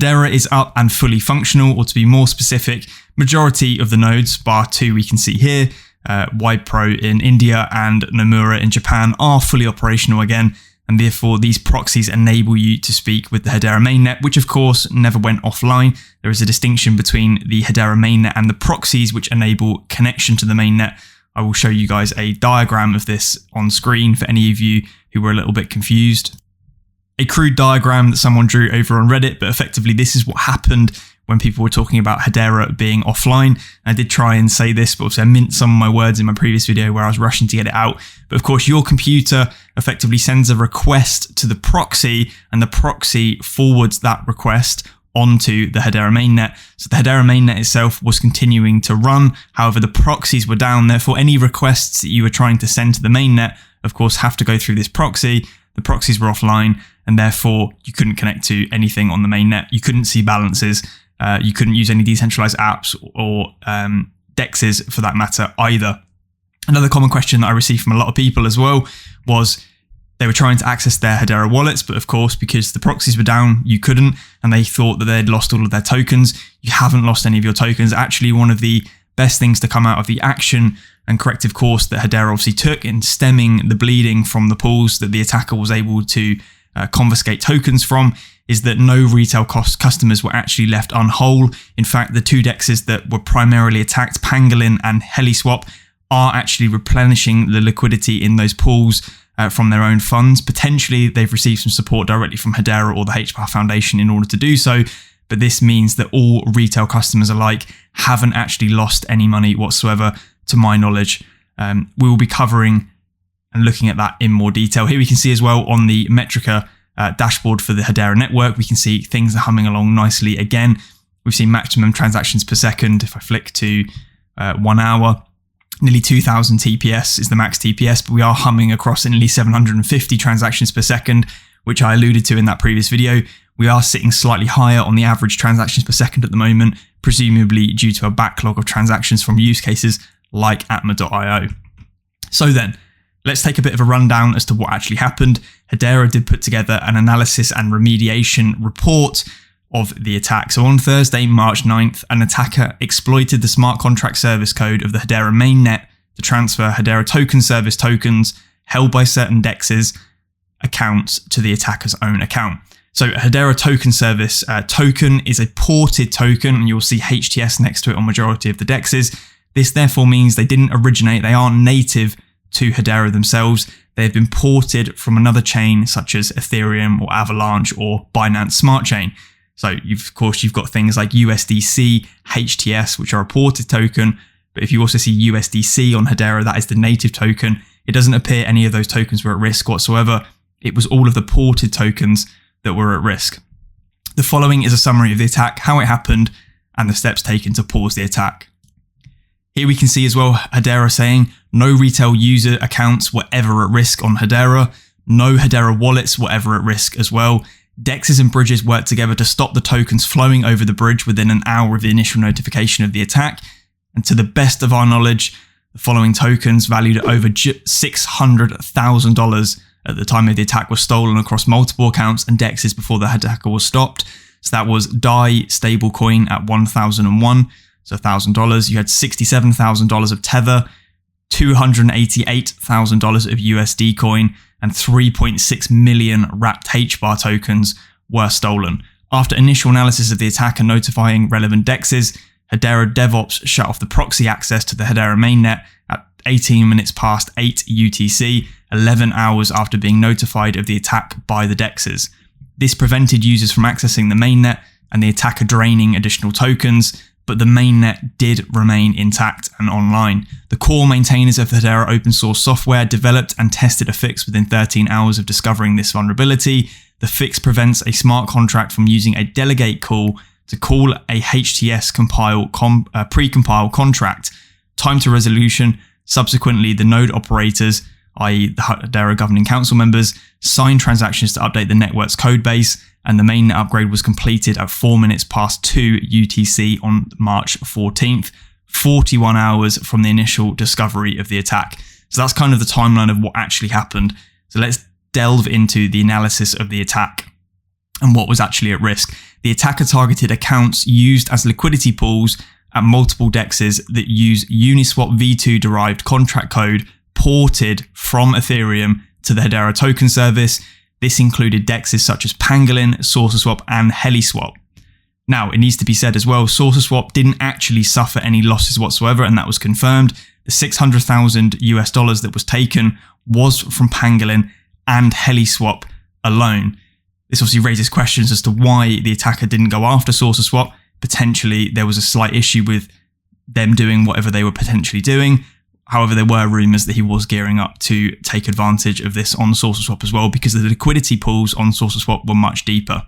Hedera is up and fully functional, or to be more specific, majority of the nodes, bar 2 we can see here, WiPro in India and Nomura in Japan, are fully operational again, and therefore these proxies enable you to speak with the Hedera mainnet, which of course never went offline. There is a distinction between the Hedera mainnet and the proxies which enable connection to the mainnet. I will show you guys a diagram of this on screen for any of you who were a little bit confused. A crude diagram that someone drew over on Reddit, but effectively this is what happened when people were talking about Hedera being offline. I did try and say this, but obviously I minced some of my words in my previous video where I was rushing to get it out. But of course, your computer effectively sends a request to the proxy, and the proxy forwards that request onto the Hedera mainnet. So the Hedera mainnet itself was continuing to run. However, the proxies were down. Therefore, any requests that you were trying to send to the mainnet, of course, have to go through this proxy. The proxies were offline, and therefore you couldn't connect to anything on the mainnet. You couldn't see balances. You couldn't use any decentralized apps or DEXs for that matter either. Another common question that I received from a lot of people as well was they were trying to access their Hedera wallets, but of course, because the proxies were down, you couldn't, and they thought that they'd lost all of their tokens. You haven't lost any of your tokens. Actually, one of the best things to come out of the action and corrective course that Hedera obviously took in stemming the bleeding from the pools that the attacker was able to confiscate tokens from is that no retail customers were actually left unwhole. In fact, the 2 DEXs that were primarily attacked, Pangolin and HeliSwap, are actually replenishing the liquidity in those pools from their own funds. Potentially, they've received some support directly from Hedera or the HBAR Foundation in order to do so, but this means that all retail customers alike haven't actually lost any money whatsoever, to my knowledge. We will be covering and looking at that in more detail. Here we can see as well on the Metrica dashboard for the Hedera network, we can see things are humming along nicely again. We've seen maximum transactions per second. If I flick to 1 hour, nearly 2000 TPS is the max TPS, but we are humming across nearly 750 transactions per second, which I alluded to in that previous video. We are sitting slightly higher on the average transactions per second at the moment, presumably due to a backlog of transactions from use cases like @𝗟𝗏.io. So then, let's take a bit of a rundown as to what actually happened. Hedera did put together an analysis and remediation report of the attack. So on Thursday, March 9th, an attacker exploited the smart contract service code of the Hedera mainnet to transfer Hedera token service tokens held by certain DEXs accounts to the attacker's own account. So a Hedera token service token is a ported token, and you'll see HTS next to it on majority of the DEXs. This therefore means they didn't originate, they aren't native to Hedera themselves. They have been ported from another chain such as Ethereum or Avalanche or Binance Smart Chain. So you've got things like USDC, HTS, which are a ported token. But if you also see USDC on Hedera, that is the native token. It doesn't appear any of those tokens were at risk whatsoever. It was all of the ported tokens that were at risk. The following is a summary of the attack, how it happened, and the steps taken to pause the attack. Here we can see as well Hedera saying no retail user accounts were ever at risk on Hedera. No Hedera wallets were ever at risk as well. DEXs and bridges worked together to stop the tokens flowing over the bridge within an hour of the initial notification of the attack. And to the best of our knowledge, the following tokens valued at over $600,000 at the time of the attack were stolen across multiple accounts and DEXs before the attacker was stopped. So that was DAI stablecoin at 1,001. So $1,000. You had $67,000 of Tether, $288,000 of USD coin, and 3.6 million wrapped HBAR tokens were stolen. After initial analysis of the attack and notifying relevant DEXs, Hedera DevOps shut off the proxy access to the Hedera mainnet at 18 minutes past 8 UTC, 11 hours after being notified of the attack by the DEXs. This prevented users from accessing the mainnet and the attacker draining additional tokens, but the mainnet did remain intact and online. The core maintainers of the Hedera open source software developed and tested a fix within 13 hours of discovering this vulnerability. The fix prevents a smart contract from using a delegate call to call a HTS pre-compile contract. Time to resolution. Subsequently, the node operators, i.e. the Hedera governing council members, signed transactions to update the network's code base, and the mainnet upgrade was completed at 4 minutes past 2 UTC on March 14th, 41 hours from the initial discovery of the attack. So that's kind of the timeline of what actually happened. So let's delve into the analysis of the attack and what was actually at risk. the attacker targeted accounts used as liquidity pools at multiple DEXs that use Uniswap v2 derived contract code ported from Ethereum to the Hedera token service. This included DEXs such as Pangolin, SaucerSwap, and HeliSwap. Now, it needs to be said as well, SaucerSwap didn't actually suffer any losses whatsoever, and that was confirmed. The $600,000 that was taken was from Pangolin and HeliSwap alone. This obviously raises questions as to why the attacker didn't go after SaucerSwap. Potentially, there was a slight issue with them doing whatever they were potentially doing. However, there were rumours that he was gearing up to take advantage of this on SaucerSwap as well, because the liquidity pools on SaucerSwap were much deeper.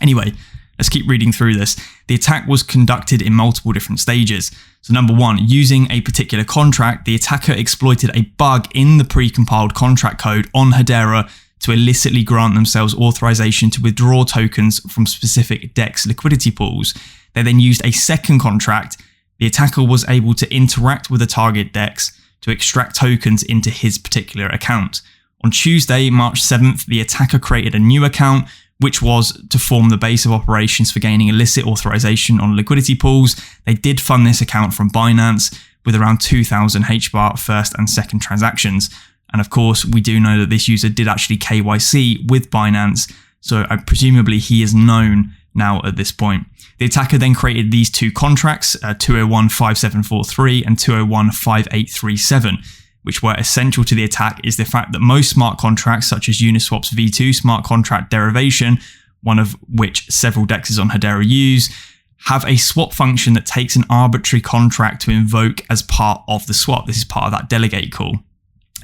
Anyway, let's keep reading through this. The attack was conducted in multiple different stages. So number one, using a particular contract, the attacker exploited a bug in the pre-compiled contract code on Hedera to illicitly grant themselves authorization to withdraw tokens from specific DEX liquidity pools. They then used a second contract. The attacker was able to interact with the target DEX to extract tokens into his particular account. On Tuesday, March 7th, the attacker created a new account, which was to form the base of operations for gaining illicit authorization on liquidity pools. They did fund this account from Binance with around 2,000 HBAR first and second transactions. And of course, we do know that this user did actually KYC with Binance, so presumably he is known now at this point. The attacker then created these two contracts, 2015743 and 2015837, which were essential to the attack is the fact that most smart contracts, such as Uniswap's V2 smart contract derivation, one of which several DEXs on Hedera use, have a swap function that takes an arbitrary contract to invoke as part of the swap. This is part of that delegate call.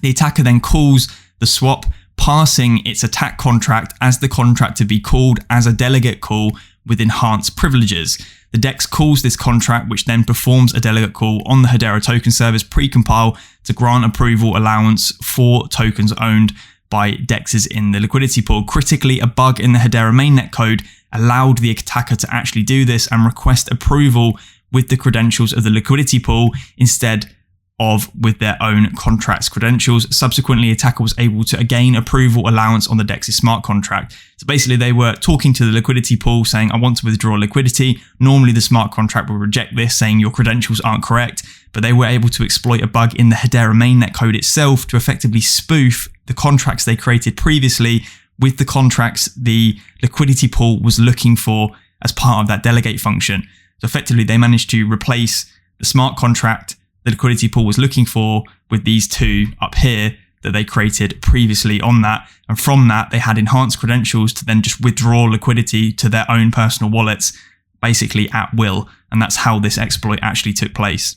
The attacker then calls the swap, passing its attack contract as the contract to be called as a delegate call with enhanced privileges. The DEX calls this contract, which then performs a delegate call on the Hedera token service pre-compile to grant approval allowance for tokens owned by DEXs in the liquidity pool. Critically, a bug in the Hedera mainnet code allowed the attacker to actually do this and request approval with the credentials of the liquidity pool instead of with their own contract's credentials. Subsequently, attacker was able to gain approval allowance on the DEX's smart contract. So basically, they were talking to the liquidity pool saying, I want to withdraw liquidity. Normally, the smart contract will reject this, saying your credentials aren't correct, but they were able to exploit a bug in the Hedera mainnet code itself to effectively spoof the contracts they created previously with the contracts the liquidity pool was looking for as part of that delegate function. So effectively, they managed to replace the smart contract the liquidity pool was looking for with these two up here that they created previously on that. And from that, they had enhanced credentials to then just withdraw liquidity to their own personal wallets, basically at will. And that's how this exploit actually took place.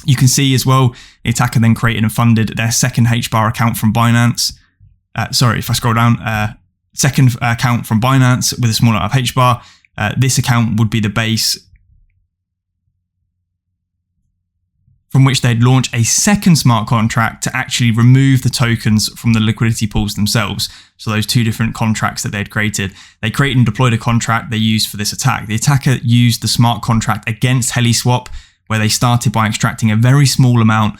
You can see as well, the attacker then created and funded their second HBAR account from Binance. If I scroll down, second account from Binance with a small amount of HBAR. This account would be the base from which they'd launch a second smart contract to actually remove the tokens from the liquidity pools themselves. So those two different contracts that they'd created. They created and deployed a contract they used for this attack. The attacker used the smart contract against HeliSwap, where they started by extracting a very small amount,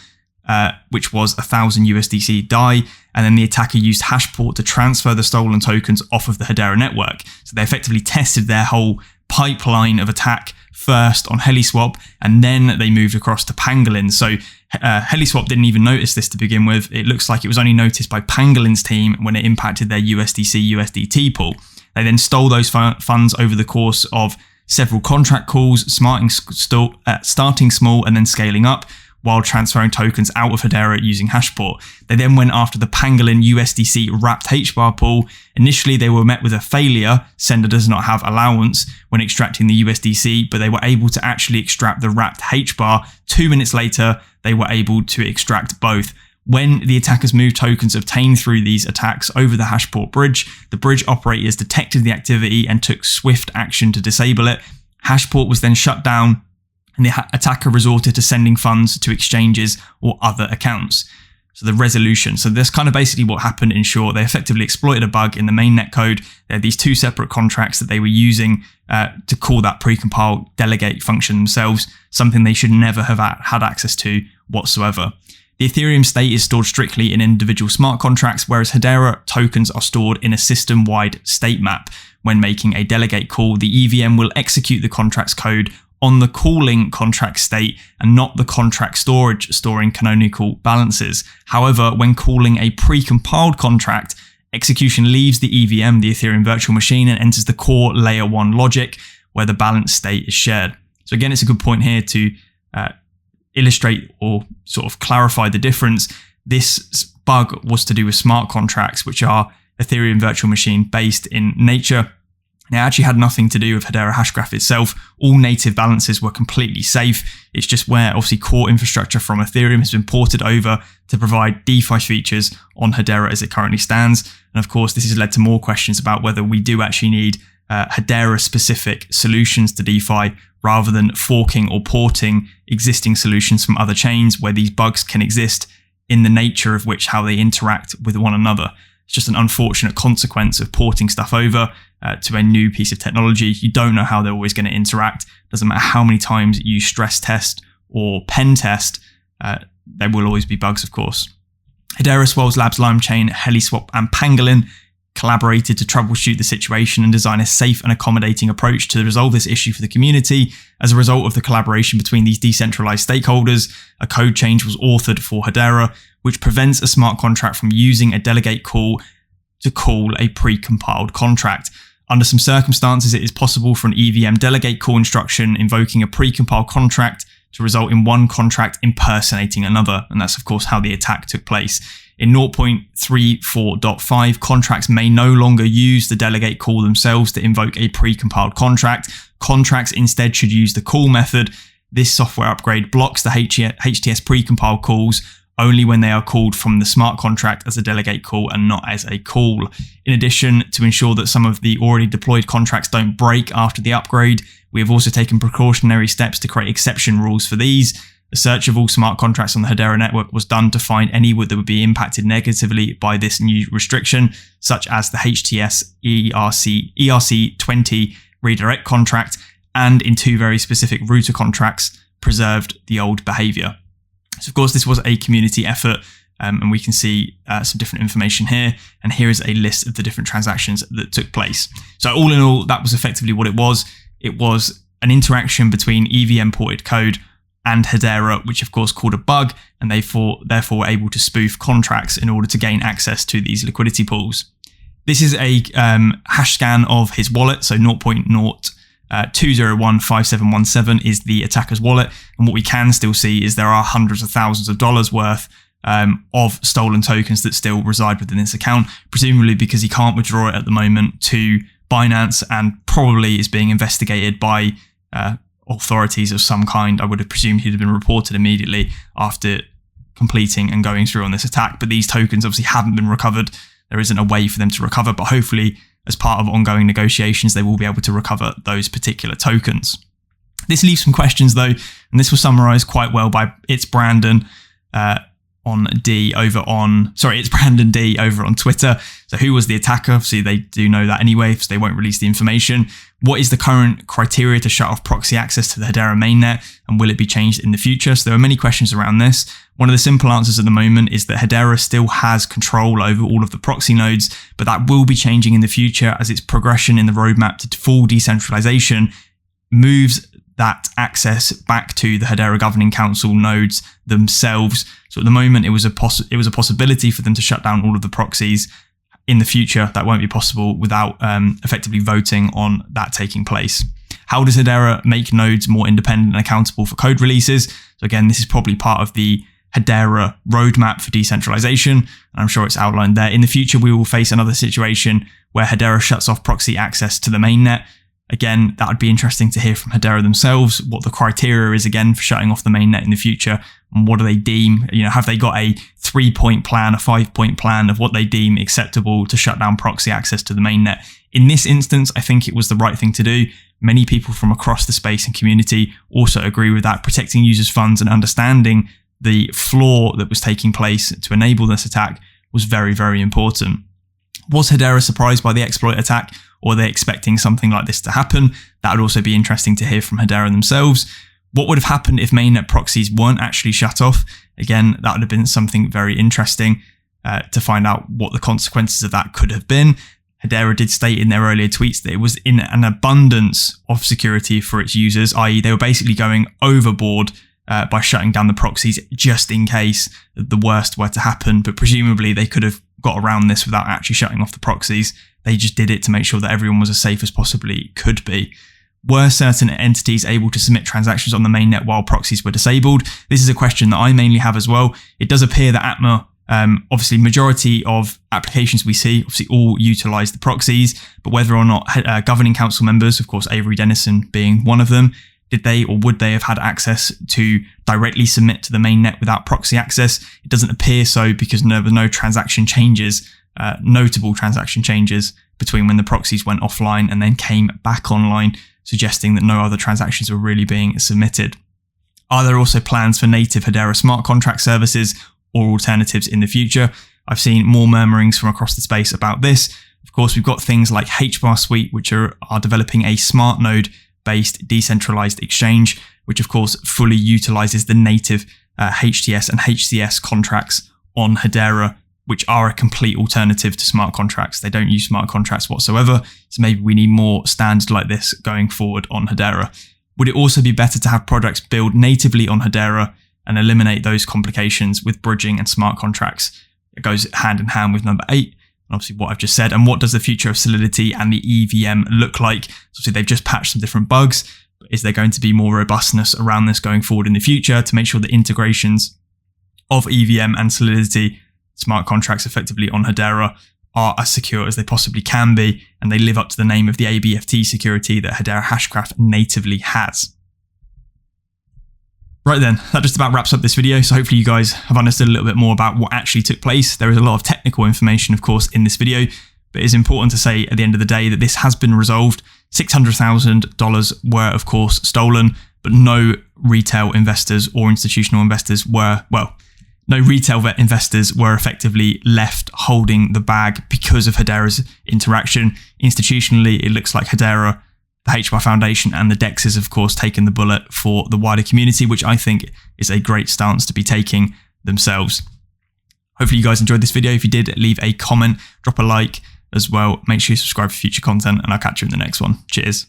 which was 1,000 USDC DAI, and then the attacker used Hashport to transfer the stolen tokens off of the Hedera network. So they effectively tested their whole pipeline of attack first on HeliSwap, and then they moved across to Pangolin. So HeliSwap didn't even notice this to begin with. It looks like it was only noticed by Pangolin's team when it impacted their USDC/USDT pool. They then stole those funds over the course of several contract calls, starting small and then scaling up, while transferring tokens out of Hedera using Hashport. They then went after the Pangolin USDC wrapped HBAR pool. Initially, they were met with a failure. Sender does not have allowance when extracting the USDC, but they were able to actually extract the wrapped HBAR. 2 minutes later, they were able to extract both. When the attackers moved tokens obtained through these attacks over the Hashport bridge, the bridge operators detected the activity and took swift action to disable it. Hashport was then shut down, and the attacker resorted to sending funds to exchanges or other accounts. So the resolution. So that's kind of basically what happened in short. They effectively exploited a bug in the mainnet code. They had these two separate contracts that they were using to call that precompile delegate function themselves, something they should never have had access to whatsoever. The Ethereum state is stored strictly in individual smart contracts, whereas Hedera tokens are stored in a system-wide state map. When making a delegate call, the EVM will execute the contract's code on the calling contract state and not the contract storage storing canonical balances. However, when calling a pre-compiled contract, execution leaves the EVM, the Ethereum virtual machine, and enters the core layer 1 logic where the balance state is shared. So again, it's a good point here to illustrate or sort of clarify the difference. This bug was to do with smart contracts, which are Ethereum virtual machine based in nature. It actually had nothing to do with Hedera Hashgraph itself. All native balances were completely safe. It's just where obviously core infrastructure from Ethereum has been ported over to provide DeFi features on Hedera as it currently stands. And of course, this has led to more questions about whether we do actually need Hedera specific solutions to DeFi rather than forking or porting existing solutions from other chains where these bugs can exist in the nature of which how they interact with one another. It's just an unfortunate consequence of porting stuff over to a new piece of technology. You don't know how they're always going to interact. Doesn't matter how many times you stress test or pen test, there will always be bugs, of course. Hedera, Swells Labs, Limechain, Heliswap, and Pangolin collaborated to troubleshoot the situation and design a safe and accommodating approach to resolve this issue for the community. As a result of the collaboration between these decentralized stakeholders, a code change was authored for Hedera, which prevents a smart contract from using a delegate call to call a pre-compiled contract. Under some circumstances, it is possible for an EVM delegate call instruction invoking a pre-compiled contract to result in one contract impersonating another, and that's of course how the attack took place. In 0.34.5, contracts may no longer use the delegate call themselves to invoke a pre-compiled contract. Contracts instead should use the call method. This software upgrade blocks the HTS pre-compiled calls only when they are called from the smart contract as a delegate call and not as a call. In addition, to ensure that some of the already deployed contracts don't break after the upgrade, we have also taken precautionary steps to create exception rules for these. A search of all smart contracts on the Hedera network was done to find any that would be impacted negatively by this new restriction, such as the HTS ERC20 redirect contract, and in two very specific router contracts, preserved the old behavior. So of course, this was a community effort, and we can see some different information here. And here is a list of the different transactions that took place. So all in all, that was effectively what it was. It was an interaction between EVM ported code and Hedera, which of course called a bug, and therefore were able to spoof contracts in order to gain access to these liquidity pools. This is a hash scan of his wallet, so 0.02015717 is the attacker's wallet, and what we can still see is there are hundreds of thousands of dollars worth of stolen tokens that still reside within this account, presumably because he can't withdraw it at the moment to Binance and probably is being investigated by authorities of some kind. I would have presumed he'd have been reported immediately after completing and going through on this attack, but these tokens obviously haven't been recovered. There isn't a way for them to recover, but hopefully as part of ongoing negotiations, they will be able to recover those particular tokens. This leaves some questions though, and this was summarized quite well by it's Brandon D over on Twitter. So who was the attacker? Obviously they do know that anyway, so they won't release the information. What is the current criteria to shut off proxy access to the Hedera mainnet, and will it be changed in the future? So there are many questions around this. One of the simple answers at the moment is that Hedera still has control over all of the proxy nodes, but that will be changing in the future as its progression in the roadmap to full decentralization moves that access back to the Hedera Governing Council nodes themselves. So at the moment, it was a possibility for them to shut down all of the proxies. In the future, that won't be possible without effectively voting on that taking place. How does Hedera make nodes more independent and accountable for code releases? So again, this is probably part of the Hedera roadmap for decentralization, and I'm sure it's outlined there. In the future, we will face another situation where Hedera shuts off proxy access to the mainnet. Again, that would be interesting to hear from Hedera themselves, what the criteria is again for shutting off the mainnet in the future, and what do they deem, have they got a 3-point plan, a 5-point plan of what they deem acceptable to shut down proxy access to the mainnet? In this instance, I think it was the right thing to do. Many people from across the space and community also agree with that. Protecting users' funds and understanding the flaw that was taking place to enable this attack was very, very important. Was Hedera surprised by the exploit attack, or are they expecting something like this to happen? That would also be interesting to hear from Hedera themselves. What would have happened if mainnet proxies weren't actually shut off? Again, that would have been something very interesting to find out what the consequences of that could have been. Hedera did state in their earlier tweets that it was in an abundance of security for its users, i.e. they were basically going overboard by shutting down the proxies just in case the worst were to happen. But presumably they could have got around this without actually shutting off the proxies. They just did it to make sure that everyone was as safe as possibly could be. Were certain entities able to submit transactions on the mainnet while proxies were disabled? This is a question that I mainly have as well. It does appear that 𝗟𝗏𝗦, obviously majority of applications we see obviously all utilize the proxies, but whether or not governing council members, of course Avery Dennison being one of them, did they or would they have had access to directly submit to the mainnet without proxy access? It doesn't appear so, because there were no transaction changes, notable transaction changes between when the proxies went offline and then came back online, suggesting that no other transactions were really being submitted. Are there also plans for native Hedera smart contract services or alternatives in the future? I've seen more murmurings from across the space about this. Of course, we've got things like HBAR Suite, which are developing a smart node based decentralized exchange, which of course fully utilizes the native HTS and HCS contracts on Hedera, which are a complete alternative to smart contracts. They don't use smart contracts whatsoever. So maybe we need more standards like this going forward on Hedera. Would it also be better to have projects build natively on Hedera and eliminate those complications with bridging and smart contracts? It goes hand in hand with number 8. Obviously what I've just said. And what does the future of Solidity and the EVM look like? So obviously they've just patched some different bugs. But is there going to be more robustness around this going forward in the future to make sure the integrations of EVM and Solidity smart contracts effectively on Hedera are as secure as they possibly can be, and they live up to the name of the ABFT security that Hedera Hashgraph natively has? Right then, that just about wraps up this video. So hopefully you guys have understood a little bit more about what actually took place. There is a lot of technical information, of course, in this video, but it's important to say at the end of the day that this has been resolved. $600,000 were, of course, stolen, but no retail investors or institutional investors were, no retail investors were effectively left holding the bag because of Hedera's interaction. Institutionally, it looks like Hedera, the HBAR Foundation and the DEX has, of course, taken the bullet for the wider community, which I think is a great stance to be taking themselves. Hopefully you guys enjoyed this video. If you did, leave a comment, drop a like as well. Make sure you subscribe for future content, and I'll catch you in the next one. Cheers.